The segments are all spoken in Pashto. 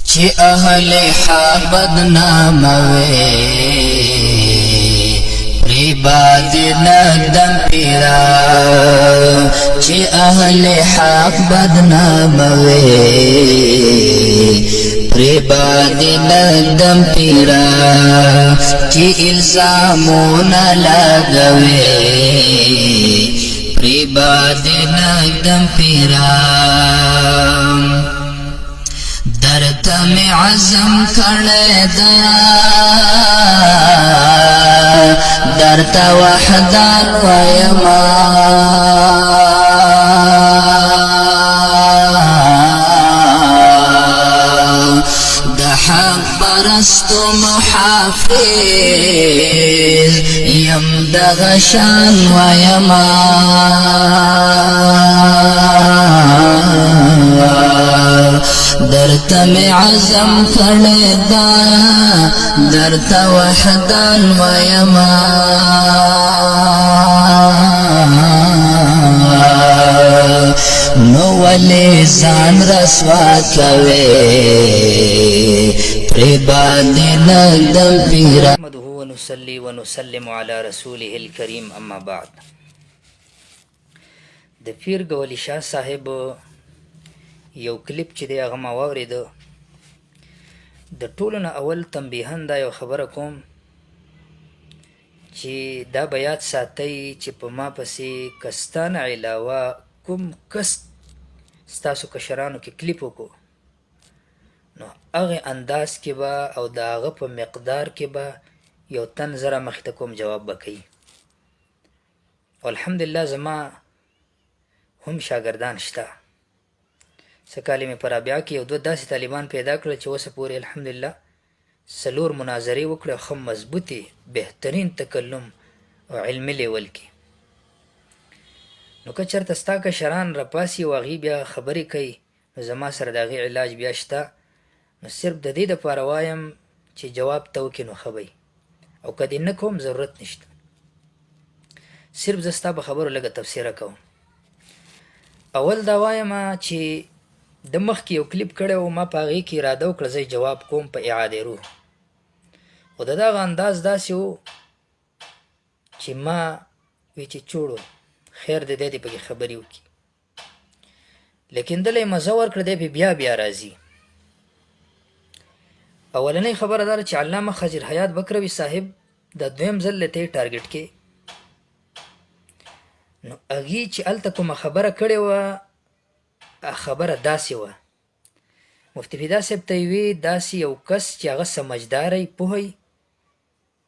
چې اهل حق بدناموي عباد ندم پیرا چې اهل حق بدناموي عباد ندم پیرا چې الزامونه لګوي عباد ندم پیرا درته می عزم کړی دا درته وحدان ویما د حق پرستو محافظ یم دغه شان ویما درته می عزم کړی دا درته وحدان ویما نو ولې ځان رسوا کوې پرې باندې ندم پیرا نحمده ونصلي ونسلم على رسوله الكريم اما بعد. د پیر ګولی شاه صاحب یو کلیپ چې دی هغه ما واورېده. د ټولو نه اول تنبیهاً دا یو خبره کوم چې دا به یاد ساتئ چې په ما پسې کستانه علاوه کوم کس ستاسو کشرانو کې کلیپ وکړو نو هغې انداز کې به او د هغه په مقدار کې به یو تن زره مخې ته کوم جواب به کوي. الحمدلله زما هم شاګردان شته. څه کال مې په رابعه کې یو دوه داسې طالبان پیدا کړل چې اوسه پورې الحمدلله 4 مناظرې وکړې او ښه مضبوطې بهترین تکلم او علمي لیول کې. نو که چېرته ستا کشران راپاسي او هغې بیا خبرې کوي نو زما سره د هغې علاج بیا شته. نو صرف د دې دپاره وایم چې جواب ته وکړي نو ښه به او که دې نه کوم ضرورت نشته. صرف زه ستا په خبرو لږه تبصره کوم. اول دا وایم چې د مخکې یو کلیپ کړی و ما په هغې کې اراده وکړه زه جواب کوم په اعادې روح خو د دغه انداز داسې و چې ما وی چې چوړو خیر د دی پکې خبرې وکړي لیکن دله یې مزه ورکړه دی پې بیا بیا راځي. اولنۍ خبره دا چې علامه خضر حیات بکروي صاحب د دویم ځل ته یې ټارګټ کې نو هغې چې هلته کومه خبره کړې وه خبره داسې وه مفتي فدا صاحب ته یې وی داسې یو کس چې هغه سمجداری پوهی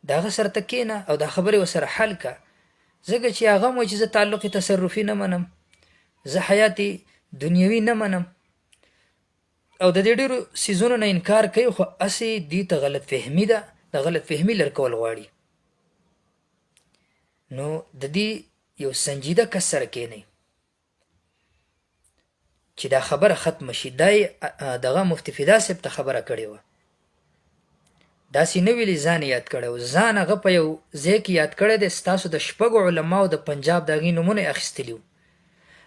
د هغه سره ته کښېنه او دا خبرې ورسره حل که ځکه چې هغه هم وایي چې زه تعلق تصرفي نه منم زه حیات دنیوي نه منم او د دې ډېرو څیزونو نه انکار کوي خو هسې دوی ته غلط فهمي ده د غلط فهمي لر کول غواړي. نو د دې یو سنجیده کس سره کښېنئ چې دا خبره ختمه شي. دا دغه مفتي فدا صاحب ته خبره کړې وه داسې نه ویلي ځان یاد کړی و ځان هغه په یو ځای کې یاد کړی دی. ستاسو د 6 علماو د پنجاب د هغې نومونه یې اخیستلي وو.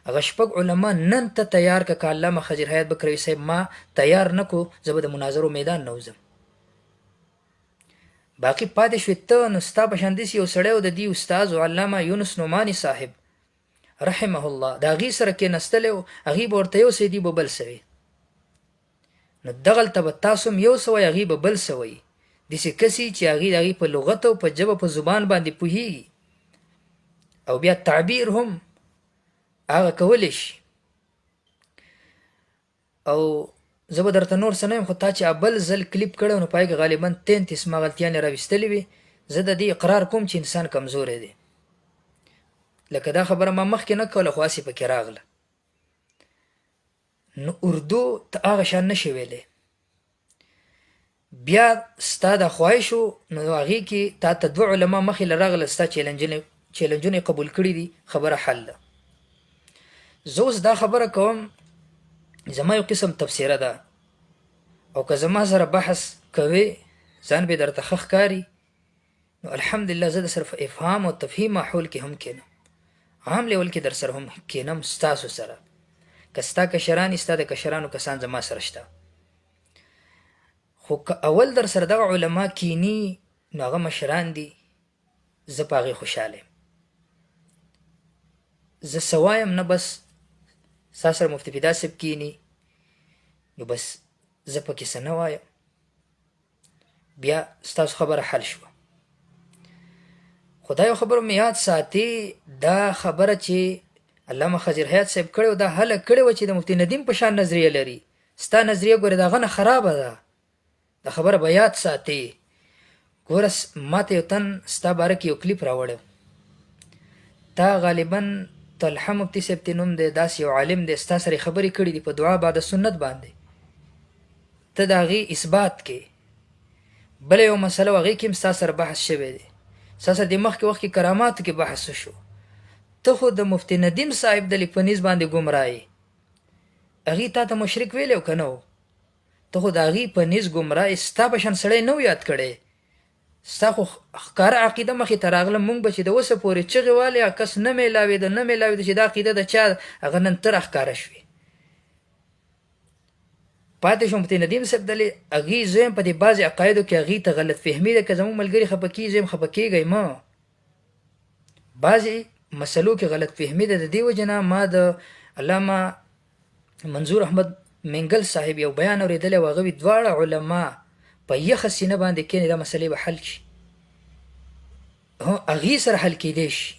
هغه 6 علما نن ته تیار که علامه خضر حیات بکروي صاحب ما تیار نه کو زه به د مناظرو میدان نه وځم. باقي پاتې شوې ته نو ستا په شان داسې یو سړی و د دې استاذ و علامه یونس نعماني صاحب رحمه الله د هغې سره کېنستلی و هغې به ورته یو څه دي به بل څه وي نو دغلته به تاسو هم یو څه وایي هغې به بل څه وایي. داسې کسي چې هغې د هغې په لغت او په ژبه په زبان باندې پوهېږي او بیا تعبیر هم هغه کولی شي. او زه به درته نور څه نه یم خو تا چې بل ځل کلیپ کړی نو په هغې کې غالبا 33 ما غلطیانې راویستلې وې. زه د دې اقرار کوم چې انسان کمزوری دی لکه دا خبره ما مخکې نه کوله خو هسې پکې راغله. نو اردو ته هغه شان نه شي ویلی بیا ستا دا خواهش و نو هغې کې تا ته 2 علما مخې له راغله ستا چیلنجونه قبول کړي دي خبره حل ده. زه اوس دا خبره کوم زما یو قسم تفسیره ده او که زما سره بحث کوي ځان به درته ښه ښکاري نو الحمدلله زه د صرف افهام او تفهیم ماحول کې هم کېنم عام لیول کې در سره هم کېنم ستاسو سره که ستا کشران ستا د کشرانو کسان زما سره شته خو که اول در سره دغه علما کینی نو هغه مشران دي، زه په هغې خوشحاله یم. زه څه وایم نه، بس ستا سره مفتي فدا صاحب کینی نو بس زه پکې څه نه وایم، بیا ستاسو خبره حل شوه. خو دا یو خبره مې یاد ساتي، دا خبره چې علامه خضر حیات صاحب کړې وه، دا هله کړې وه چې د مفتي ندیم په شان نظریه لري. ستا نظریه ګورې د هغه نه خرابه ده، دا خبره به یاد ساتي. ګوره ما ته یو تن ستا باره کې یو کلیپ راوړی، تا غالبا طلحه مفتي صاحب ته نوم دی، داسې یو عالم دی، ستا سره خبرې کړي دي په دعا بعد سنت باندې، ته د هغې اثبات کې. بله یو مسله و هغې کې هم ستا سره بحث شوی دی، ستا سره د مخکې وخت کې کراماتو کې بحث شو. ته خو د مفتي ندیم صاحب د لیکونیز باندې ګمراه یې، هغې تا ته مشرک ویلی او که نه و؟ ته خو د هغې په نیز ګمراه، ستا په شان سړی نه و یاد کړی. ستا خو ښکاره عقیده مخې ته راغله، مونږ به چې د اوسه پورې چغې والې کس نه میلاوېده نه میلاوېده چې دا عقیده د چا هغه نن ته راښکاره شوې. پاتې شو مفتي ندیم صاحب دلې هغې زه یم په دې بعضې عقایدو کې هغې ته غلط فهمي ده، که زموږ ملګري خفه کېږي زه یم خفه کېږئ مه. بعضې مسلو کې غلط فهمي ده، د دې وجې نه ما د علامه منظور احمد منګل صاحب یو بیان اورېدلی و، هغه وي دواړه علما په یخه سینه باندې کښېني دا مسلې به حل شي، هغې سره حل کېدی شي.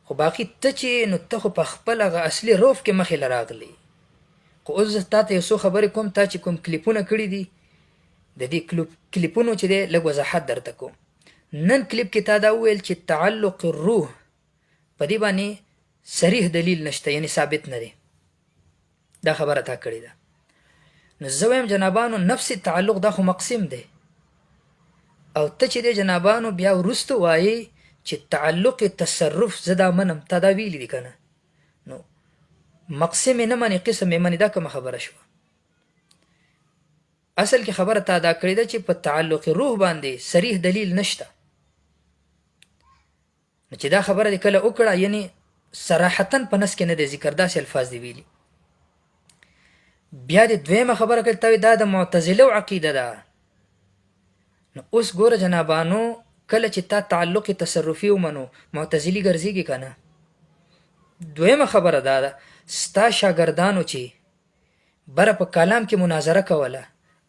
خو باقي ته چې نو ته خو په خپل هغه اصلي روف کې مخې له راغلی. خو اوس زه تا ته یو څو خبرې کوم، تا چې کوم کلیپونه کړي دي د دې کلیپونو چې دی لږ وضاحت درته کوم. نن کلیپ کې تا دا وویل چې تعلق الروح په دې باندې صریح دلیل نشته، یعنی ثابت نه دی، دا خبره تا کړې ده. نو زه وایم جنابانو نفس تعلق دا خو مقسم دی، او ته چې دی جنابانو بیا وروسته وایي چې تعلق تصرف زه دا منم، تا دا ویلي دي که نه؟ نو مقسم یې نه منې قسم یې منې، دا کومه خبره شوه؟ اصل کې خبره تا دا کړې ده چې په تعلق روح باندې صریح دلیل نشته. نو چې دا خبره دې کله وکړه، یعنی صراحتاً په نس کې نه دی ذکر، داسې الفاظ دی ویلي. بیا دې دویمه خبره کړې ته دا د معتزله عقیده ده. نو اوس ګوره جنابانو کله چې تا تعلق تصرفي ومنو معتزلي ګرځېږي که نه؟ دویمه خبره دا ده ستا شاګردانو چې بره په کلام کې مناظره کوله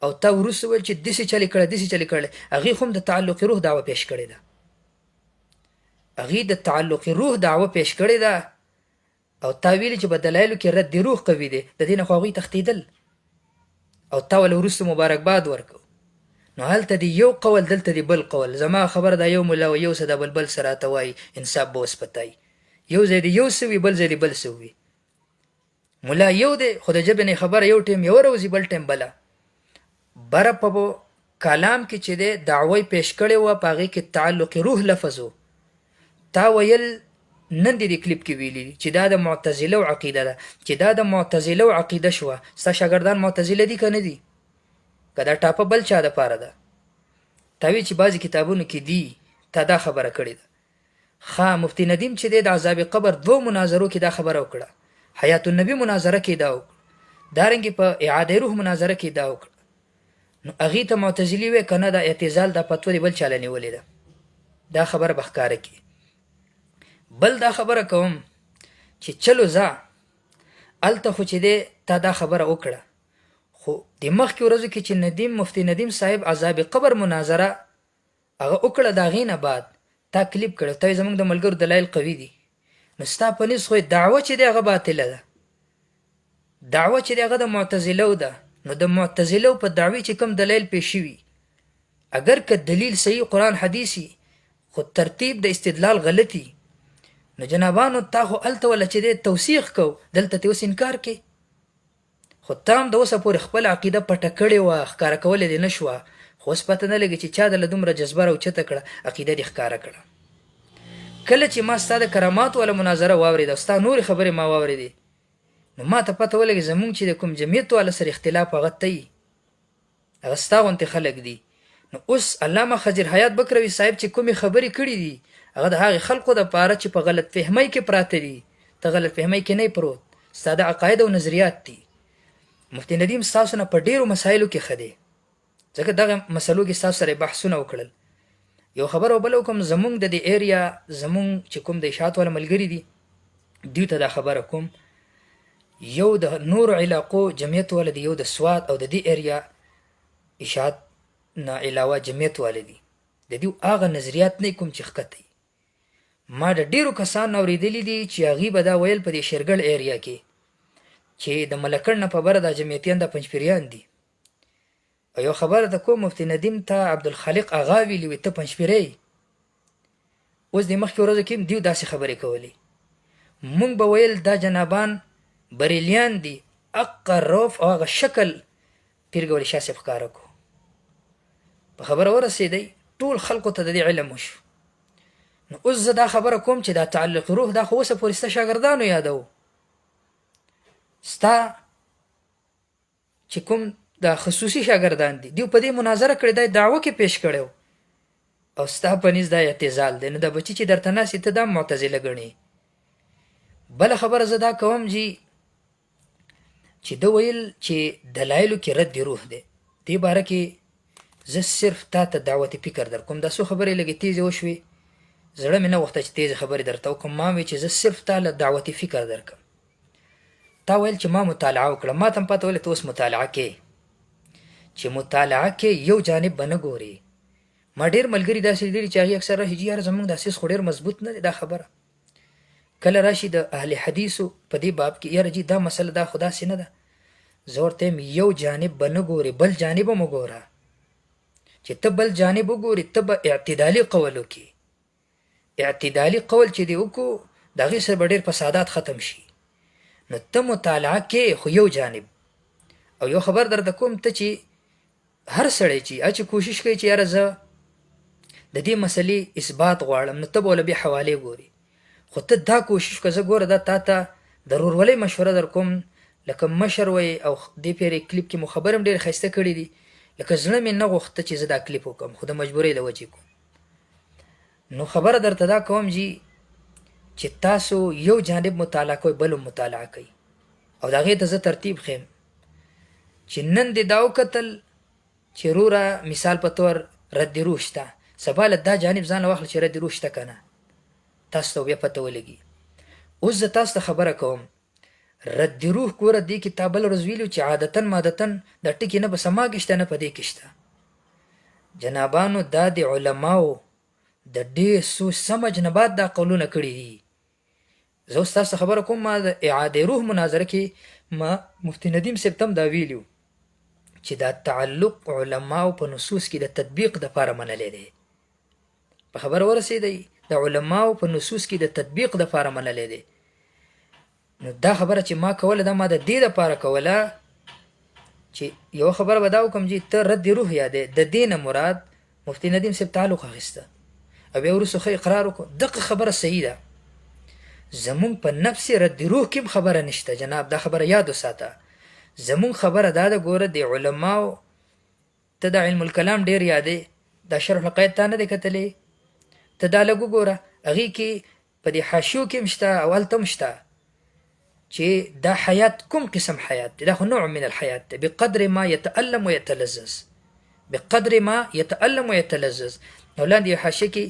او تا وروسته ویل چې داسې چلې کړی داسې چلې کړی، هغې خو هم د تعلق روح دعوه پیش کړې ده، هغې د تعلق روح دعوه پیش کړې ده، او تا ویلي چې په دلایلو کې رد روح قوي دی، د دې نه خو هغوی تښتېدل او تا ول وروسته مبارکباد ورکو. نو هلته دی یو قول دلته دی بل قول، زما خبره دا یو ملا و یو څه د بلبل سره راته وایي، انصاف به وسپتایي. یو ځای دی یو څه وي، بل ځای دی بل څه وي. ملا یو دی خو د ژبې نه خبره یو ټیم یو روزي بل ټیم بله. بره په کلام کې چې دی دعوی پیش کړې وه په هغې کې تعلق روح لفظ و، تا ویل نن دې کلیپ کې ویلي دي چې دا د معتزله عقیده ده. چې دا د معتزله عقیده شوه، ستا شاګردان معتزله دي که نه دي؟ که دا ټاپه بل چا دپاره ده؟ تا وی چې بعضې کتابونو کې دي، تا دا خبره کړې ده. ښه مفتي ندیم چې دی د عذاب قبر دوه مناظرو کې دا خبره وکړه، حیات النبي مناظره کې دا وکړه، دارنګې په اعاده روح مناظره کې دا وکړه. نو هغې ته معتزلي وی که نه دا اعتزال دا فتوه دې بل چاله نیولې ده، دا خبره به ښکاره کړي. بل دا خبره کوم چې چلو ځه هلته خو چې دی تا دا خبره وکړه، خو د مخکې ورځو کې چې مفتي ندیم صاحب عذاب قبر مناظره هغه وکړه، د هغې نه بعد تا کلیپ کړی، تا زموږ د ملګرو دلایل قوي دي. نو ستا په نیز خو دعوه چې دی هغه باطله ده، دعوه چې دی هغه د معتزلو ده. نو د معتزلو په دعوی چې کوم دلایل پیش شوي، اگر که دلیل صحیح قرآن حدیثي خو ترتیب د استدلال غلطي، نو جنابانو تا خو هلته ولا چې دی توثیق کو، دلته ته اوس انکار کوې. خو تا هم د اوسه پورې خپل عقیده پټه کړې وه، ښکاره کولی دې نه شوه، خو اوس پته نه لګي چې چا دله دومره جذبه راوچته کړه عقیده دې ښکاره کړه. کله چې ما ستا د کراماتو والا مناظره واورېده او ستا نورې خبرې ما واورېدې، نو ما ته پته ولګي زمونږ چې د کوم جمعیت والا سره اختلاف هغه ته یي، هغه ستا غوندې خلک دي. نو اوس علامه خضر حیات بکروي صاحب چې کومې خبرې کړي دي هغه د هغې خلقو دپاره چې په غلط فهمۍ کې پراته دي، ته غلط فهمۍ کې نه پروت، ستا د عقاید او نظریات دي. مفتي ندیم ستاسو نه په ډېرو مسایلو کې ښه دی، ځکه دغه مسلو کې ستاسو سره بحثونه وکړل. یو خبر او بل کوم زمونږ د دې ایریا زمونږ چې کوم د اشاعت ولا ملګری دي دوی ته دا خبره کوم، یو د نور علاقو جمعیت ولدي، یو د سوات او د دې ایریا اشاعت نه علاوه جمعیت ولدي، د دې هغه نظریات نه کوم چې ښکته ما د ډیرو کسانو اوریدلی دي چې هغه به دا ویل په دې شیرګل ایریا کې چې د ملکړ نه په بره د جمعیتیان د پنځپیریان دي. او یو خبره د کوم مفتی ندیم ته عبدالخالق اغا ویلی وي ته پنځپیری. اوس د مخکې ورځو کې دیو داسې خبرې کولې، مونږ به ویل دا جنابان بریلیان دي، اقا روف او هغه شکل پیرګولی شاه صاحب ښکاره کو. په خبره ورسېدی ټول خلکو ته د دې علم وشو. نو اوس زه دا خبره کوم چې دا تعلق روح دا خو اوسه پورې ستا شاګردانو یادو، ستا چې کوم دا خصوصي شاګردان دي دیو په دې مناظره کړې دا دعوه کې پیش کړو او ستا په نس دا اعتزال دی. نو دا بچی چې درته ناسي ته دا معتزله ګڼي. بل خبره زه دا کوم چې د ویل چې دلایلو کې رد روح دی، دې باره کې زه صرف تا ته دعوت فکر در کوم. دا څو خبرې لږې تیزې وشوې، زړه مې نه غوښته چې تیزې خبرې درته وکړم. ما وی چې زه صرف تا له دعوت فکر درکم. تا ویل چې ما مطالعه وکړه، ما ته هم پته ولې ته اوس مطالعه کې، چې مطالعه کې یو جانب به نه ګورې. ما ډېر ملګري داسې لیدلي چې هغې اکثر راشي یاره زمونږ دا سیس خو ډېر مضبوط نه دی. دا خبره کله راشي د اهل حدیثو په دې باب کې یاره جي دا مسله دا خو داسې نه ده. زه ورته یم یو جانب به نه ګورې بل جانب هم وګوره. چې ته بل جانب وګورې ته به اعتدالي قول وکړې. اعتدالي قول چې دی وکړو د هغې سره به ډېر فسادات ختم شي. نو ته مطالعه کې خو یو جانب. او یو خبر درته کوم، ته چې هر سړی چې کوشش کوي چې یاره زه د دې مسلې اثبات غواړم، نو ته به بیا حوالې ګوري. خو ته دا کوشش که زه ګوره دا تا ته د ورورولۍ مشوره در کوم، لکه مشر وی او دې پیرې کلیپ کې مو خبرم ډېر ښایسته کړي دي، لکه زړه مې نه غوښته چې زه دا کلیپ وکړم خو د مجبورۍ له وجې کوم. نو خبره درته دا کوم چې تاسو یو جانب مطالعه کوئ بل مطالعه کوئ. او د هغې ته زه ترتیب خیم چې نن دې دا وکتل چې روره مثال په طور رد روح شته، سبا له دا جانب ځان له واخله چې رد روح شته که نه، تاسو ته بیا پته ولګي. اوس زه تاسو ته خبره کوم رد روح ګوره دې کې تا بل ورځ ویلو چې عادتاً مادتاً د ټکي نه به سما کې شته نه په دې کې شته. جنابانو دا د علماو د ډېر سوچ سمج نه بعد دا قولونه کړي دي. زه اوس تاسو خبره کوم، ما د اعاده روح مناظره کې ما مفتی ندیم صاحب ته هم دا ویلي چې دا تعلق علماو په نصوص کې د تطبیق دپاره منلی دی. په خبره ورسېدی د علماو په نصوص کې د تطبیق دپاره منلی دی. نو دا خبره چې ما کوله دا ما د دې دپاره کوله چې یو خبره به دا وکړم چې ته رد روح یادې د دې نه مراد مفتی ندیم صاحب تعلق اخیسته او بیا وروسته ښه اقرار وکړو. دغه خبره صحیح ده. زمونږ په نفس رد روح کې خبره نشته جناب، دا خبره یاد وساته. زمونږ خبره دا ده ګوره د علماو ته د علم الکلام ډېر یادې، دا شرح القید تا نه دی کتلی، ته دا لږ وګوره هغې کې په دې حاشیو کې هم شته او هلته هم شته چې دا حیات کوم قسم حیات دی. دا خو نوع من الحیات دی بقدر ما يتألم ويتلذذ، بقدر ما يتألم ويتلذذ. نو لاندې یو حاشیه کې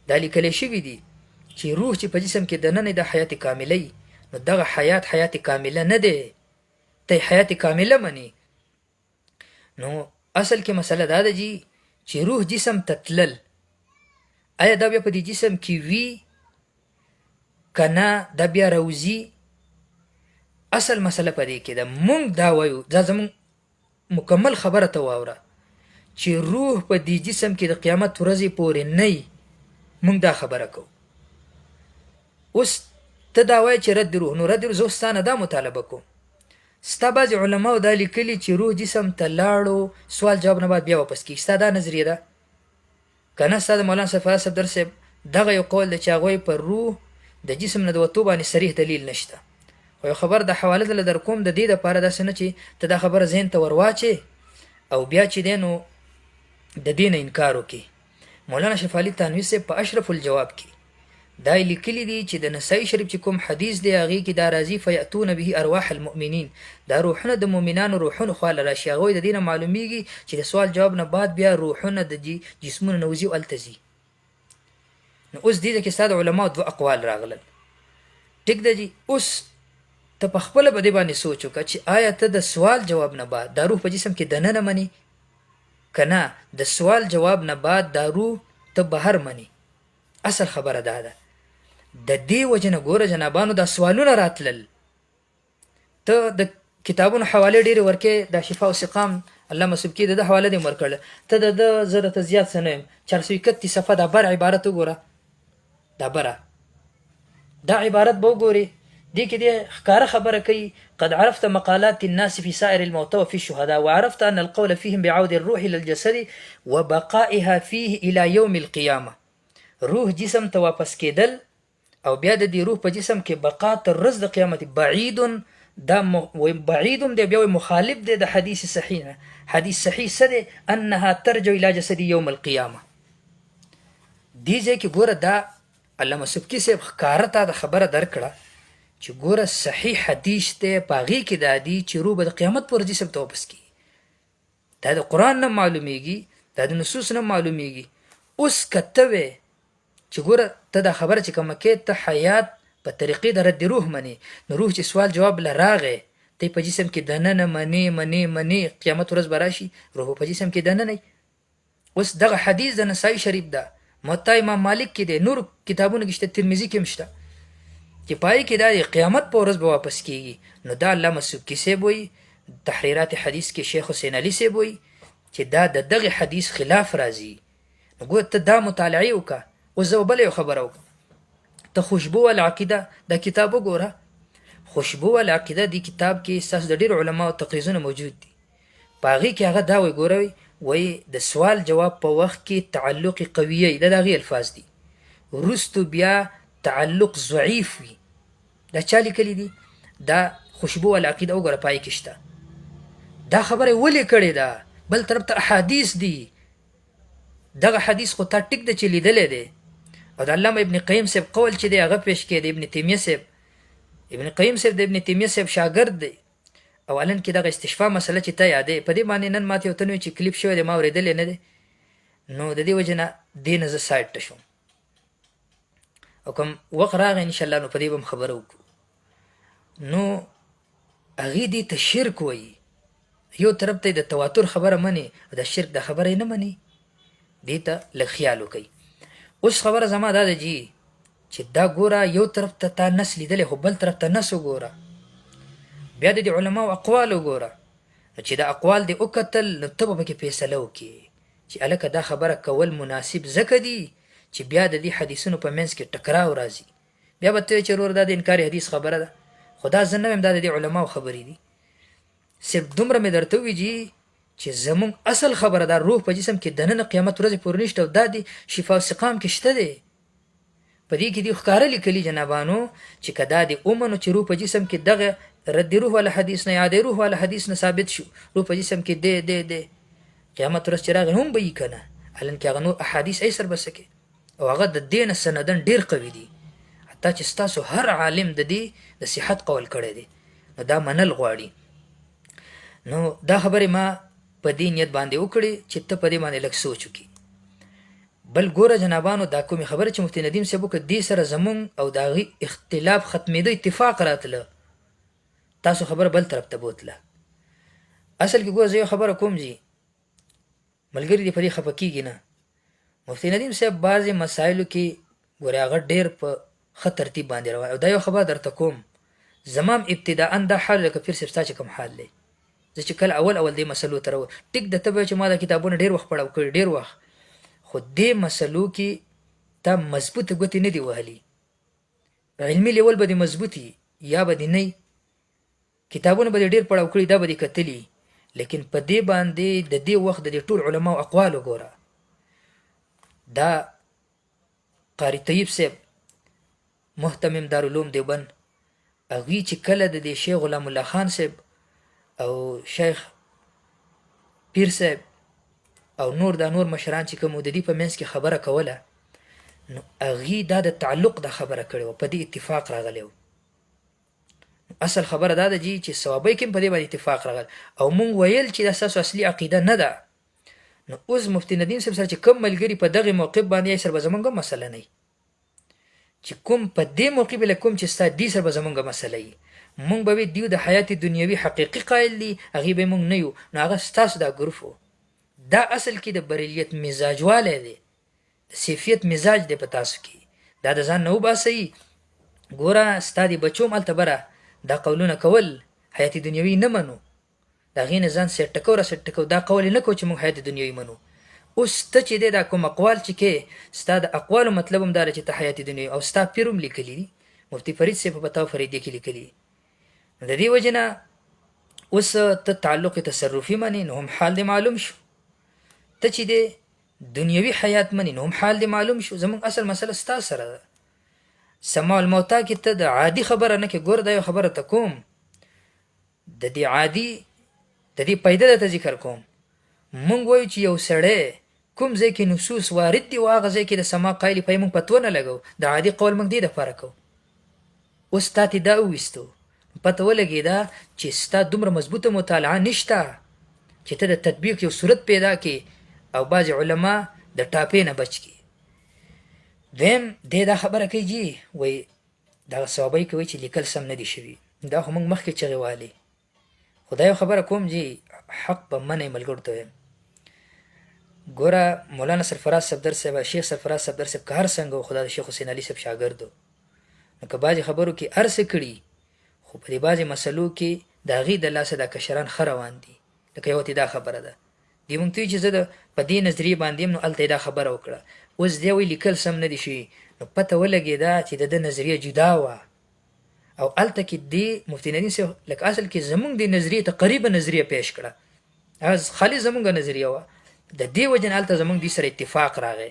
دا لیکلی شوي دي چې روح چې په جسم کې دننه د حیات کامله، نو دغه حیات کامله نه دی، ته حیات کامله مني. نو اصل کې مسله دا ده چې روح جسم ته تلل، آیا دا بیا په دې جسم کې وي که نه دا بیا روزي؟ اصل مسله په دې کې ده. مونږ دا وایو، دا زمونږ مکمل خبره ته واوره چې روح په دې جسم کې د قیامت ورځې پورې نه وي. مونږ دا خبره کوو. اوس ته دا وایې چې رد روح، نو رد روح زه اوس تا نه دا مطالبه کوم. ستا بعضې علماو دا لیکلي چې روح جسم ته لاړو سوال جواب نه بعد بیا واپس کېږي. ستا دا نظریه ده که نه؟ ستا د مولانا صفا صفدر صاحب دغه یو قول ده چې هغوی پر روح د جسم نه د وتو باندې صریح دلیل نشته. خو یو خبر د حواله دله در کوم د دې دپاره داسې نه چې ته دا خبره ذهن ته ور واچې او بیا چې دی نو د دې نه انکار وکړي. مولانا شفالي تانوي صاحب په اشرف الجواب کې دا لیکلی دی چې د نسائی شریف چې کوم حدیث دی هغې کې دا راځي فیأتون به ارواح المؤمنین، دا روحونه د مؤمنانو روحونو خواله راشي. هغوی د دې نه معلومیږي چې د سوال جواب نه بعد بیا روحونه د جسمونو نه وځي او هلته ځي. نو اوس دې کې ستا د علماو دوه اقوال راغلل. ټیک ده جي، اوس ته په خپله په دې باندې سوچ وکړه چې آیا ته د سوال جواب نه بعد دا روح په جسم کې دننه مني که نه د سوال جواب نه بعد دا روح ته بهر مني. اصل خبره دا ده. د دې وجه نه ګوره جنابانو دا سوالونه راتلل. ته د کتابونو حوالې ډېرې ورکې، دا شفا او سقام علامه سبکي د ده حواله دې ورکړله. ته د ده زه درته زیات څه نه یم، 431 صفحه دا بر عبارت وګوره. دا بره دا عبارت به وګورې، دې کې دې ښکاره خبره کوي قد عرفت مقالات الناس في سائر الموتى وفي الشهداء وعرفت أن القول فيهم بعود الروح إلى الجسد وبقائها فيه إلى يوم القيامة. روح جسم ته واپس کېدل او بیا د دې روح په جسم کې بقا تر ورځ د قیامت بعید، دا بعید دی بیا مخالف دی د حدیث صحیح نه. حدیث صحیح څه دی؟ انها ترجع الى جسد یوم القیامه. دې ځای کې ګوره دا علامه سبکي صاحب ښکاره تا د خبره درکړه چې ګوره صحیح حدیث دی، په هغې کې دا دي چې روح به د قیامت پورې جسم ته واپس کېږي. دا د قرآن نه معلومیږي، دا د نصوص نه معلومیږي. اوس که ته وې چې ګوره ته دا خبره چې کومه کې ته حیات په طریقې د رد روح منې، نو روح چې سوال جواب له راغی ته په جسم کې دننه منې قیامت ورځ به راشي روح په جسم کې دننه. اوس دغه حدیث د نسائی شریف ده، موطا امام مالک کې دی، نور کتابونو کې شته، ترمذي کې هم شته چې پای کې دا د قیامت په ورځ به واپس کېږي. نو دا علامه سبکي صاحب وایي، تحریرات حدیث کې شیخ حسین علي صاحب وایي چې دا د دغه حدیث خلاف راځي. نو ګوره ته دا مطالعه وکړه. اوس زه بله یو خبره وکړم، ته خوشبو العقیده دا کتاب وګوره. خوشبو العقیده دی کتاب کې ستاسو د ډېرو علماو تقریضونه موجود دي. په هغې کې هغه دا وایي ګوره وایي د سوال جواب په وخت کې تعلق قویه دا د هغې الفاظ دي، وروستو بیا تعلق ضعیف وي. دا چا لیکلی دي؟ دا خوشبو العقیده وګوره پای کې شته. دا خبره ولې کړې ده؟ بل طرف ته احادیث دي. دغه حدیث خو تا ټیک ده چې لیدلی دی، او د علامه ابن قیم صاحب قول چې دی هغه پیش کړی د ابن تیمیه صاحب. ابن قیم صاحب د ابن تیمیه صاحب شاګرد دی. او الان کې دغه استشفاء مسله چې ته یادې په دې باندې نن ماته یو تنوي چې کلیپ شوی دی ما اورېدلی نه دی، نو د دې وجې نه دې نه زه سایډ ته شوم. او کوم وخت راغی انشاءالله نو په دې به هم خبره وکړو. نو هغې دې ته شرک وایي. یو طرف ته د تواتر خبره مني او د شرک د خبره یې نه مني. دې ته لږ خیال وکوئ. اوس خبره زما دا ده جي چې دا ګوره یو طرف ته تا نس لیدلی خو بل طرف ته نس وګوره. بیا د دې علماو اقوال وګوره. چې دا اقوال دې وکتل نو ته به پکې فیصله وکړې چې هلکه دا خبره کول مناسب ځکه دي چې بیا د دې حدیثونو په منځ کې ټکراو راځي. بیا به ته چې ورور دا د انکار حدیث خبره ده، خو دا زه نه وایم، دا د دې علماو خبرې دي. صرف دومره مې درته ووي جي چې زمونږ اصل خبره دا روح په جسم کې دننه قیامت ورځې پورې نشته، او دا د شفا او سقام کې شته دی. په دې کې دې ښکاره لیکلي جنابانو چې که دا دې ومنو چې روح په جسم کې دغه رد روح والا حدیث نه یا د روح والا حدیث نه ثابت شو روح په جسم کې دی قیامت ورځ چې راغی هم به یي که نه، حالان کې هغه نور احادیث ایسر به څه کې، او هغه د دې نه سندن ډېر قوي دي، حتی چې ستاسو هر عالم د دې د صحت قول کړی دی. نو دا منل غواړي. نو دا خبرې ما په دې نیت باندې وکړې چې ته په دې باندې لږ سوچ وکړي. بل ګوره جنابانو دا کومې خبرې چې مفتي ندیم صاحب وکړه دې سره زمونږ او د هغې اختلاف ختمېده اتفاق راتله، تاسو خبره بل طرف ته بوتله. اصل کې ګوره زه یو خبره کوم جي ملګري دې په دې خفه کېږي نه. مفتي ندیم صاحب بعضې مسایلو کې ګوره هغه ډېر په ښه ترتیب باندې روان، او دا یو خبره درته کوم زمام ابتداءً دا حال لکه پیر صاحب ستا چې کوم حال دی. زه چې کله اول دې مسلو ته ټیک د ته به چې ما دا کتابونه ډېر وخت پړاو کړي ډېر وخت، خو دې مسلو کې تا مضبوطه ګوتې نه دي وهلي. علمي لیول به دې مضبوطي یا به دې نه، کتابونه به دې ډېر پړاو کړي دا به دې کتلي، لیکن په دې باندې د دې وخت د دې ټول علماو اقوال وګوره. دا قاری طیب صاحب محتمم دارالعلوم دیوبند هغوی چې کله د دې شیخ غلام الله خان صاحب او شیخ پیر صاحب او نور دا نور مشران چې کوم د دې په منځ کې خبره کوله، نو هغې دا د تعلق د خبره کړې وه، په دې اتفاق راغلی و. اصل خبره دا ده جی چې صوابۍ کې هم په دې باندې اتفاق راغلی او مونږ ویل چې دا ستاسو اصلي عقیده نه ده. نو اوس مفتي ندیم صاحب سره چې کوم ملګري په دغې موقف باندې یې سره به زمونږ هم مسله نه وي، چې کوم په دې موقف له کوم چې ستا دې سره به زمونږ مسله وي، مونږ به وي دیو د حیات دنیوي حقیقي قایل دي، هغې به مونږ نه یو. نو هغه ستاسو دا ګروپ و. دا اصل کې د بریلیت مزاجوالی دی، د سیفیت مزاج دی په تاسو کې. دا د ځان نه وباسئ. ګوره ستا د بچو هم هلته بره دا قولونه کول حیات دنیوي نه منو، د هغې نه ځان سیټ ټکو را سیټ ټکو، دا قول یې نه کوو چې موږ حیات دنیوي منو. اوس ته چې دی دا کوم اقوال چې کې ستا د اقوالو مطلب هم دا دی چې ته حیات دنیوي، او ستا پیر هم لیکلي دي، مفتي فرید صاحب په فتاوی فریدیه کې لیکلي دي. نو د دې وجې نه اوس ته تعلق تصرفي منې نو هم حال دې معلوم شو، ته چې دی دنیوي حیات منې نو هم حال دې معلوم شو. زموږ اصل مسله ستا سره ده. سماع الموتا کې ته د عادي خبره نه کې، ګوره دا یو خبره ته کوم، د دې عادي د دې پیدا درته ذکر کوم. مونږ وایو چې یو سړی کوم ځای کې نصوص وارد دي و هغه ځای کې د سماع قایلې پای مونږ پتوه نه لګو، د عادي قول مونږ دې دپاره کوو. اوس تا ته دا وویستو، پته ولګېده چې ستا دومره مضبوطه مطالعه نشته چې ته د تطبیق یو صورت پیدا کړې او بعضې علما د ټاپې نه بچ کړي. دویم دی دا خبره کوي جي وایي دغه صوابۍ کوي چې لیکل سم نه دي شوي، دا خو موږ مخکې چغې والې. خو دا یو خبره کوم جي حق به منئ ملګرو ته وایم. ګوره مولانا سرفراز صفدر صاحب، شیخ سرفراز صفدر صاحب که هر څنګه و، خو دا د شیخ حسین علي صاحب شاګرد و، نو که بعضې خبرو کې هر څه کړي، خو په دې بعضې مسلو کې د هغې د لاسه دا کشران ښه روان دي. لکه یو ته دا خبره ده، دی مونږ ته چې زه د په دې نظریې باندې یم، نو هلته یې دا خبره وکړه. اوس دی وایي لیکل سم نه دي شوي، نو پته ولګېده چې د ده نظریه جدا وه، او هلته کې دې مفتي ندیم صاحب لکه اصل کې زمونږ د نظریې تقریبا نظریه پیش کړه، هغه خالي زمونږ نظریه وه. د دې وجې نه هلته زمونږ دوی سره اتفاق راغی.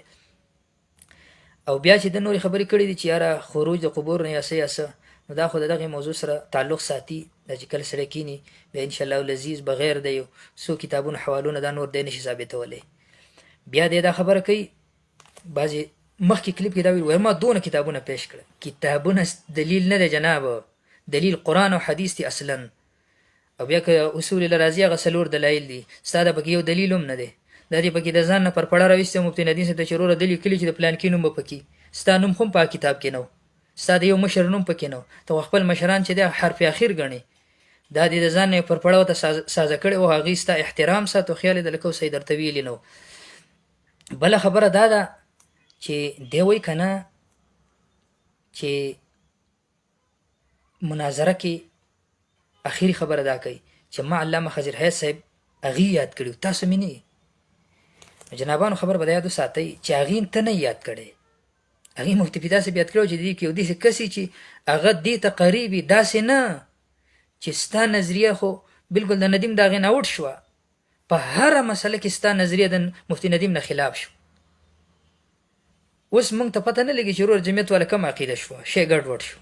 او بیا چې د نورې خبرې کړې دي چې یاره خروج د قبور نه یا څه یا څه، نو دا خو د دغې موضوع سره تعلق ساتي. دا چې کله سړی کیني بیا انشاءالله العزیز بغیر د یو څو کتابونو حوالونه دا نور دی نشي ثابتولی. بیا دی دا خبره کوي، بعضې مخکې کلیپ کې دا ویل ما دونه کتابونه پیش کړه. کتابونه دلیل نه دی جناب، دلیل قرآن او حدیث دی اصلا. او بیا که اصول لرازي هغه څلور دلایل دي، ستا د پکې یو دلیل هم نه دی، دا دې پکې د ځان نه پر پړه راویستې مفتي ندیم صاحب ته چې وروره دلیل کلي چې د پلانکي نوم به پکې، ستا نوم خو هم په کتاب کې نه و، ستا د یو مشر نوم پکې نه و، ته خپل مشران چې دی حرف اخیر ګڼې، دا دې د ځان نه پر پړه ورته سازه کړې و، هغې ستا احترام ساتو، خیال یې د لکه اوس یې درته ویلي نه و. بله خبره دا ده چې دی وایي که نه چې مناظره کې اخري خبره دا کوي چې ما علامه خضر حیات صاحب هغې یاد کړي، تاسو مې نه. جنابانو خبر به د یاد وساتئ چې هغې ته نه یاد کړی، هغې مفتي فدا صاحب یاد کړی چې د دې کې یو داسې کس چې هغه دې ته قریب وي، داسې نه چې ستا نظریه خو بلکل د ندیم د هغې نه اوټ شوه، په هره مسله کې ستا نظریه د مفتي ندیم نه خلاف شو. اوس موږ ته پته نه لګي چې ورور جمعیت والا کم عقیده شوه، شی ګډوډ شو،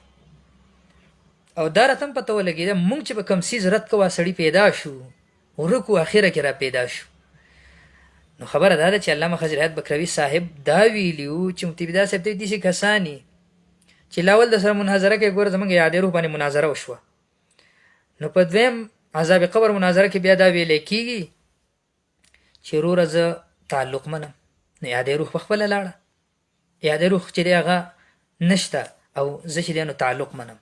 او دا راته هم پته ولګېده موږ چې به کوم څیز رد کوه سړي پیدا شو، ورک و اخره کې را پیدا شو. نو خبره دا ده چې علامه خضر حیات بکروي صاحب دا ویلي و چې مفتي فدا صاحب ته داسې کسانې چې لاول د سره مناظره کې ګوره زموږ یادې روح باندې مناظره وشوه، نو په دویم عذاب قبر مناظره کې بیا دا ویلی کېږي چې وروره زه تعلق منم، نو یادې روح په خپله لاړه، یادې روح چې دی هغه نشته، او زه چې دی نو تعلق منم.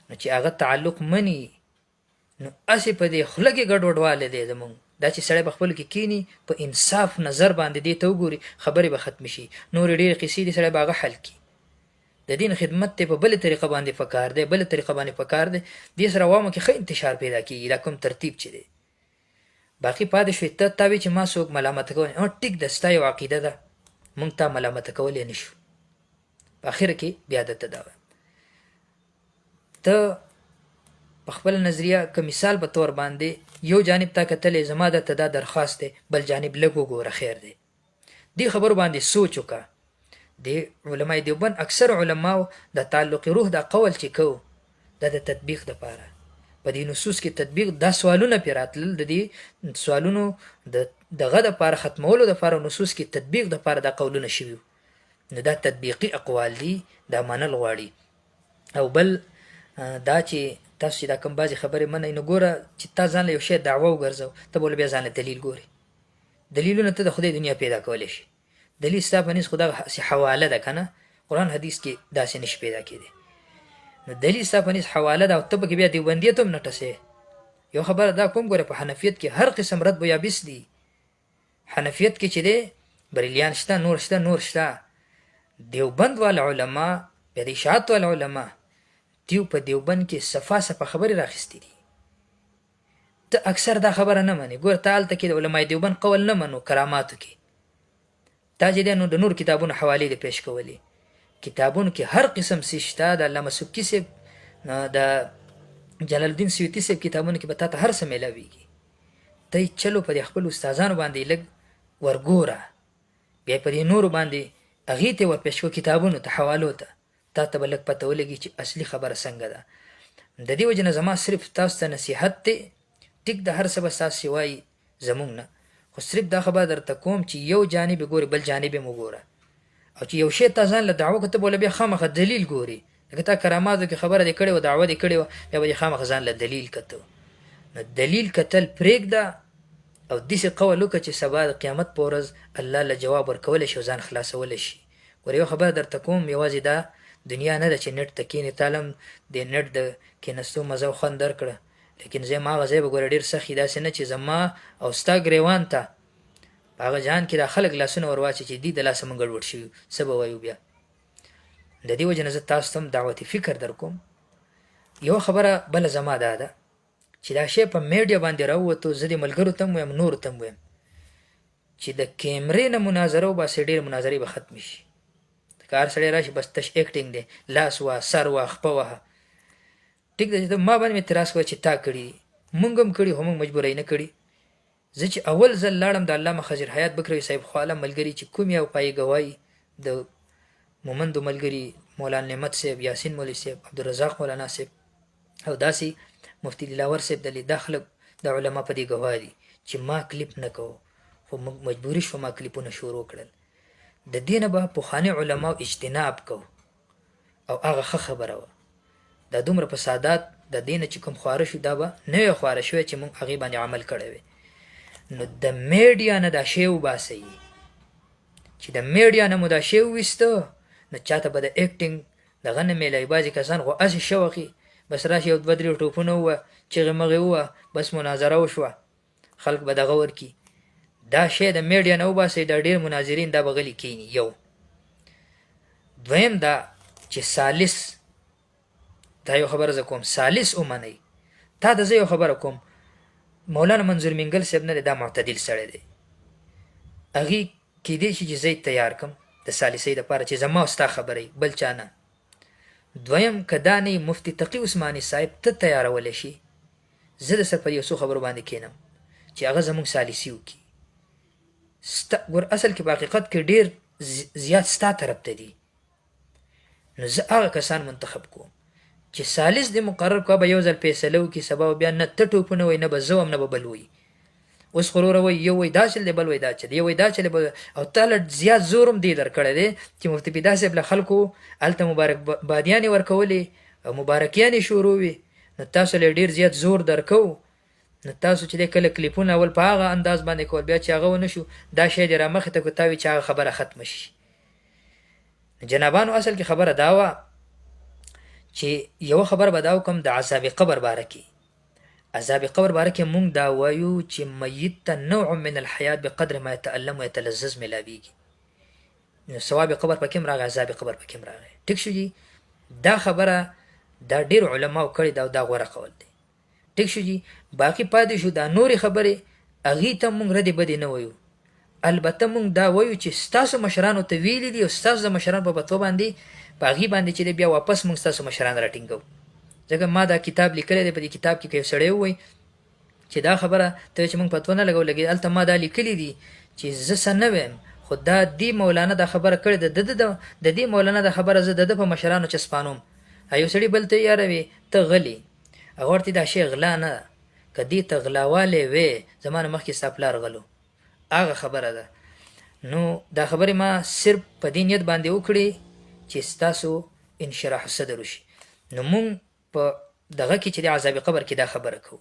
نو چې هغه تعلق مني نو هسې په دې خوله کې ګډوډوالی دی زمونږ، دا چې سړی په خپلو کې کینی په انصاف نظر باندې دې ته وګوري، خبرې به ختمې شي، نورې ډېرې قصې دي سړی به هغه حل کړي. د دین خدمت ته په بلې طریقه باندې پکار دی، بلې طریقه باندې پکار دی، دې سره عوامو کې ښه انتشار پیدا کېږي. دا کوم ترتیب چې دی باقي پاتې شوې ته تا وایي چې ما څوک ملامته کولی، ټیک ده ستا یو عقیده ده، موږ تا ملامته کولی نه شو. په اخره کې بیا درته دا وایم ته په خپل نظریه که مثال په طور باندې یو جانب ته کتلې، زما درته دا درخواست دی، بل جانب لږ وګوره خیر دی. دې خبرو باندې سوچ وکړه. د علماء دیوبند اکثر علماو د تعلق روح دا قول چې کو دا د تطبیق دپاره په دې نصوص کې تطبیق، دا سوالونه پرې راتلل، د دې سوالونو دغه دپاره ختمولو دپاره نصوص کې تطبیق دپاره دا قولونه شوي. نو دا تطبیقي اقوال دي، دا منل غواړي. او بل دا چې تاسو چې دا کوم بعضې خبرې منئ، نو ګوره چې تا ځان له یو شی دعوه وګرځو، ته به بیا ځان له دلیل ګورې. دلیلونه ته د خدای دنیا پیدا کولی شي. دلیل ستا په نس خو دغه حواله ده که نه، قرآن حدیث کې داسې نشي پیدا کېدی. نو دلیل ستا په نس حواله ده، او ته پکې بیا دیوبندیت هم نه ټسې. یو خبره دا کوم ګوره، په حنفیت کې هر قسم رد و یابس دي. حنفیت کې چې دی بریلیان شته، نور شته، نور شته. دیوبند والا علما، بیا د اشاعت والا علما، دیو په دیوبند کې صفا صفا خبرې راخیستې دي. ته اکثر دا خبره نه منې. ګوره ته هلته کې د علمای دیوبند قول نه منو کراماتو کې. تا چې دی نو د نور کتابونو حوالې دې پیش کولې. کتابونو کې هر قسم څه شته. د علامه سبکي صاحب، د جلال الدین سیوطي صاحب کتابونو کې به تا ته هر څه میلاویږي. ته یې چلو په دې خپل استادانو باندې لږ ورګوره، بیا په دې نورو باندې هغې ته ورپېش کړو، کتابونو ته، حوالو ته، تا ته به لږ پته ولګي چې اصلي خبره څنګه ده. د دې وجې نه زما صرف تاسو ته نصیحت دی. ټیک د هر څه به ستاسې وایي زمونږ نه، خو صرف دا خبره درته کوم چې یو جانب یې ګورې، بل جانب یې مو ګوره. او چې یو شی تا ځان له دعوه کړه، ته به بیا خامخا دلیل ګورې. لکه تا کراماتو کې خبره دې کړې وه، دعوه دې کړې وه، بیا به دې خامخا ځان له دلیل کته. نو دلیل کتل پرېږده، او داسې قول وکړه چې سبا د قیامت په ورځ الله له جواب ورکولی شي او ځان خلاصولی شي. ګوره یو خبره درته کوم، یوازې دا دنیا نه ده چې نیټ ته کښېنې. تا هم د نیټ د کښېنستو مزه او خوند درکړه، لیکن زه هغه ځای به ګوره ډېر سخت وي. داسې نه چې زما او ستا ګریوان ته په هغه جهان کې دا خلک لاسونه ور واچي چې دې د لاسه مونږ ګډوډ شوي، څه به وایو بیا. د دې وجې نه زه تاسو ته هم دعوتي فکر در کوم. یوه خبره بله زما دا ده چې دا شی په میډیا باندې راووتو، زه د ملګرو ته هم وایم، نورو ته هم وایم چې د کیمرې نه مناظره وباسئ، ډېرې مناظرې به ختمې شي. که هر سړی راشي بس تش ایکټینګ دی، لاس وه، سر وه، خپه وهه. ټیک ده چې ته ما باندې مې اعتراض کوه چې تا کړي، مونږ هم کړي، خو مونږ مجبوری نه کړي. زه چې اول ځل لاړم د علامه خضر حیات بکروي صاحب خواله ملګري چې کوم یو پایې ګوایي، د مومندو ملګري مولانا نعمت صاحب، یاسین مولوي صاحب، عبدالرزاق مولانا صاحب، او داسې مفتی دلاور صاحب، دا خلک د علما په دې ګواه دي چې ما کلیپ نه کوو، خو مجبوري شوه ما کلیپونه شروع کړل. د دې نه به پخواني علماو اجتناب کو، او هغه ښه خبره وه. دا دومره فسادات د دې نه چې کوم خواره شو، دا به نوی خواره شوی چې موږ هغې باندې عمل کړی وی. نو د میډیا نه دا شی وباسئ. چې د میډیا نه مو دا شی وویسته، نو چاته به د ایکټینګ دغه نه میلوي. بعضې کسان خو هسې شوقي، بس راشي یو دوه درې ټوپونه ووه، چغې مغې ووه، بس مناظره وشوه، خلک به دغه ورکي. دا شی د میډیا نه وباسئ. دا ډېر مناظرین دا به غلي کښېني. یو دویم دا چې سالس، دا یو خبره زه کوم، سالس ومنئ. تا ته زه یو خبره کوم، مولانا منظور منګل صاحب نه دی، دا معتدل سړی دی. هغې کیدای شي چې زه یې تیار کړم د سالسۍ دپاره چې زما او ستا خبره بل چا نه. دویم که دا نه مفتي تقي عثماني صاحب ته تیارولی شي، زه د سر په یو څو خبرو باندې کښېنم چې هغه زموږ سالسي وکړي. ګور اصل کې په حقیقت کې ډېر زیات ستا طرف ته دي. نو زه هغه کسان منتخب کوم چې سالس دې مقرر کړه، به یو ځل فیصله وکړي، سبا بیا نه ته ټوپونه وایي، نه به زه وم، نه به بل وایي. اوس خو وروره وایي یو وایي دا چل دی، بل وایي دا چل دی، یو وایي دا چل دی، او تا له زیات زور هم دې درکړی دی چې مفتي پیدا صاحب له خلکو هلته مبارکبادیانې ورکولې او مبارکیانې شروع وي. نو تاسو له ډېر زیات زور درکو. نو تاسو چې دی کله کلیپونه اول په هغه انداز باندې کول، بیا چې هغه ونه شو، دا شی دې رامخې ته کړو، تا وي چې هغه خبره ختمه شي. جنابانو اصل کې خبره دا وه چې یوه خبره به دا وکړم د عذاب قبر باره کې. عذاب قبر باره کې مونږ دا وایو چې میت ته نوع من الحیات بقدر ما یتألم و یتلذذ میلاویږي. نو ثواب قبر پکې هم راغی، عذاب قبر پکې هم راغی. ټیک شو جي؟ دا خبره دا ډېر علماو کړې ده او دا غوره قول دی. ټیک شو جي؟ باقي پاتې شو دا نورې خبرې، هغې ته مونږ ردې بدې نه وایو. البته مونږ دا وایو چې ستاسو مشرانو ته ویلي دي او ستاسو د مشرانو په فتوا باندې، په هغې باندې چې دی بیا واپس مونږ ستاسو مشران راټینګو. ځکه ما دا کتاب لیکلی دی، په دې کتاب کې که یو سړی ووایي چې دا خبره ته چې مونږ فتوا نه لګو، لګې هلته ما دا لیکلي دي چې زه څه نه ویم، خو دا دې مولانا دا خبره کړې ده، د دې مولانا دا خبره زه د ده په مشرانو چسپانوم. یو سړي بل ته یاروي ته غلي، هغه ورته دا شی غلا نه ده، که دې ته غلاوالی وې زما نه مخکې ستا پلار غلو، هغه خبره ده. نو دا خبرې ما صرف په دې نیت باندې وکړې چې ستاسو انشراح صدر وشي. نو مونږ په دغه کې چې د عذاب قبر کې دا خبره کوو.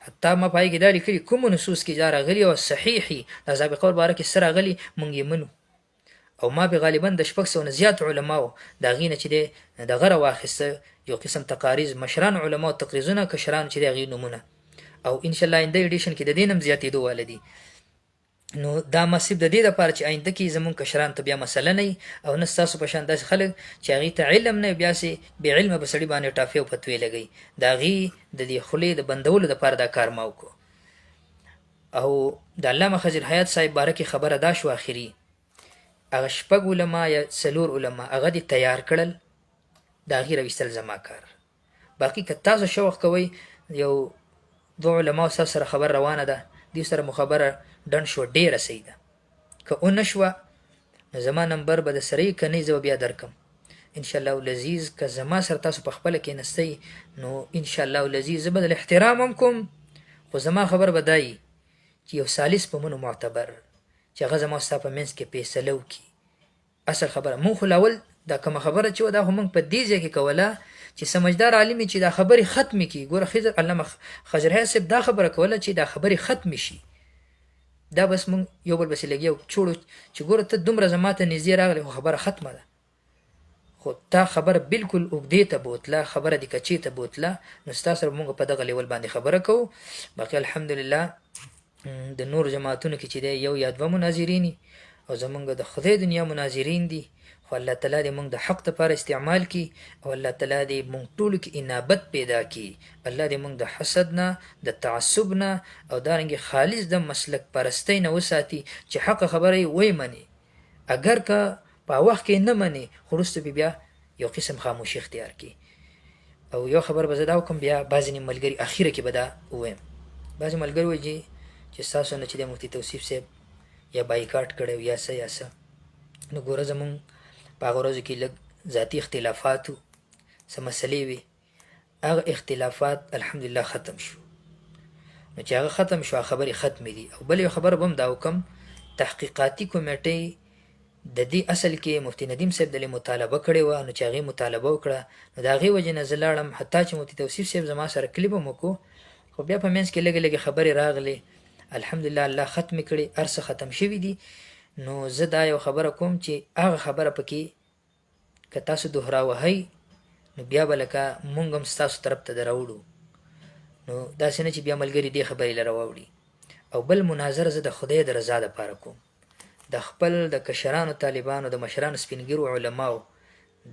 حتی ما پای کې دا لیکلي کوم نصوص کې دا راغلي او صحیحي د عذاب قبر باره کې څه راغلي مونږ یې منو. او ما به غالبا د 600 نه زیات علماو دا غینه چې د غره واخسته یو قسم تقاریز مشران علماو تقریزونه کشران چې د غي نمونه او ان شاء الله آینده ایډیشن کې د دینم زیاتېدو والدي. نو دا مسیب د دې لپاره چې آینده کې زمون کشران ته بیا مسله نه او نه تاسو په شان داس خلک چې هغه ته علم نه بیا سي به علم به سړي باندې ټافي او فتوی لګي دا غي د دې خلې د بندولو لپاره دا کار ماو کو. او د علامه خضر حیات صاحب بارکه خبره دا شو اخري هغه شپږ علما یا څلور علما هغه دي تیار کړل دا غیر وستل زما کار. باقی که تاسو شوق کوي یو دو علما سره خبر روانه ده دې سره مخابره ډن شو ډیره سیده که اون شو زما نمبر به د سری کني زو بیا درکم ان شاء الله لذیذ که زما سره تاسو په خپل کې نستي نو ان شاء الله لذیذ بدل احترام کوم خو زما خبر بدای چې یو سالس په منو معتبر چې هغه زما ستاسو په منځ کې فیصله وکي. اصل خبره مون خلاول دا کوم خبره چې دا هم په دې ځای کې کوله چې سمجدار عالم چې دا خبره ختم کی. ګوره خضر علامه خضر حساب دا خبره کوله چې دا خبره ختم شي دا بس مون یو بل بس لګیو چوړو چې ګوره ته دومره زماته نږدې راغلی خو خبره ختمه ده خو تا خبره بالکل وګدې ته بوتله خبره د کچې ته بوتله نو تاسو مونږ په دغه لیول باندې خبره کوو. باقي الحمدلله د نور جماعتونو کې چې یو یا دوه مناظرین او زمونږ د خدای دنیا مناظرین دي خو الله تعالی دې مونږ د حق لپاره استعمال کی او الله تعالی دې مونږ ټول کې انابت پیدا کی. الله دې مونږ د حسد نه د تعصب نه او دارنګ خالص د مسلک پرستی نه وساتي چې حق خبره وای منی اگر که په وخت کې نه منی خورست بیا یو قسم خاموشي اختیار کی. او یو خبر بزدا کوم بیا بعضی ملګری اخیره کې بدا وایم بعضی ملګری وایي چې تاسو نه چې د مفتی توصیف صاحب یا بایکاټ کړو یا څه نو ګوره زمون په غوړو کې لږ ذاتی اختلافات سم مسلې وي هغه اختلافات الحمدلله ختم شو. نو چې هغه ختم شو خبري ختم دي. او بل یو خبر بم دا وکم تحقیقاتي کمیټې د دې اصل کې مفتی ندیم صاحب د مطالبه کړې و نو چې هغه مطالبه وکړه نو دا غي وجه نه زلاړم حتی چې مفتی توصیف صاحب زما سره کلیپ مکو خو بیا په منځ کې لګ خبري راغلي الحمدلله الله ختم کړي ارسه ختم شوی دي. نو زه دا یو خبره کوم چې هغه خبره پکې که تاسو دوهراوهی نو بیا بلکه مونږ هم تاسو طرف ته دراوړو نو دا څنګه چې بیا ملګری دی خبرې لراوړي. او بل مناظره زه د خدای د رضا لپاره کوم د خپل د کشرانو طالبانو د مشرانو سپینګیرو علماو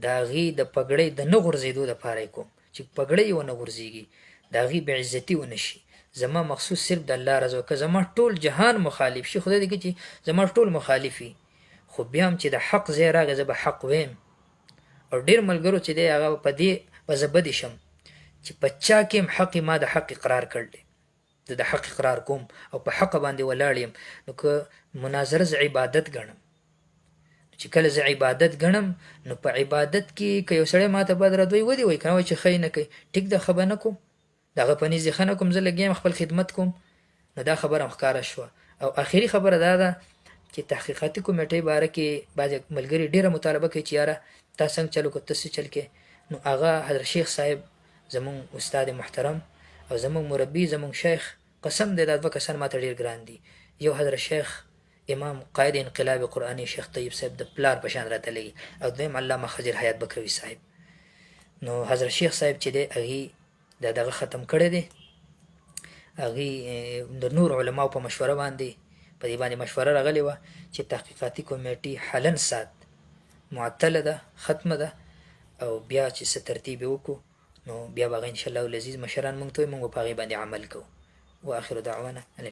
دا غي د پګړې د نه غورځېدو لپاره کوم چې پګړې و نه غورځيږي دا غي به عزتي و نشي. زما مخصوص صرف د الله رضا که زما ټول جهان مخالف شي خدای دې چې زما ټول مخالفي خو بیا هم چې د حق ځای راغی زه به حق ویم. او ډیر ملګرو چې دی هغه په دې وزبد شم چې بچا کې حق ما د حق اقرار کړل د حق اقرار کوم او په حق باندې ولاړ يم. نو که مناظره ز عبادت ګڼم چې کله ز عبادت ګڼم نو په عبادت کې که یو سړی ماته بدر دوی ودی وای کنه چې خې نه کوي ټیک د خبر نه کوم دغه پنځه خنه کوم زه لګیم خپل خدمت کوم نو دا خبره مخکاره شو. او اخیری خبره دا ده چې تحقیقاتي کمیټې باره کې بعض ملګری ډیره مطالبه کوي چې یاره تاسو څنګه چلو کو تاسو چل کې نو هغه حضرت شیخ صاحب زمون استاد محترم او زمون مربي زمون شیخ قسم دې دا دوه کسان ماته ډیر ګران دي. یو حضرت شیخ امام قائد انقلاب قرآنی شیخ طیب صاحب د پلار په شان راته لګي او دویم علامه خضر حیات بکروی صاحب. نو حضرت شیخ صاحب چې دی هغه دغه ختم کړی دی هغه د نور علماء په مشوره باندې په دې باندې مشوره راغلی و چې تحقیقاتي کمیټې حالن سات معطله ده ختمه ده او بیا چې څه ترتیب وکړو نو بیا به ان شاء الله لذیذ مشران مونږ ته مونږ په هغه باندې عمل کوو. واخر دعوانا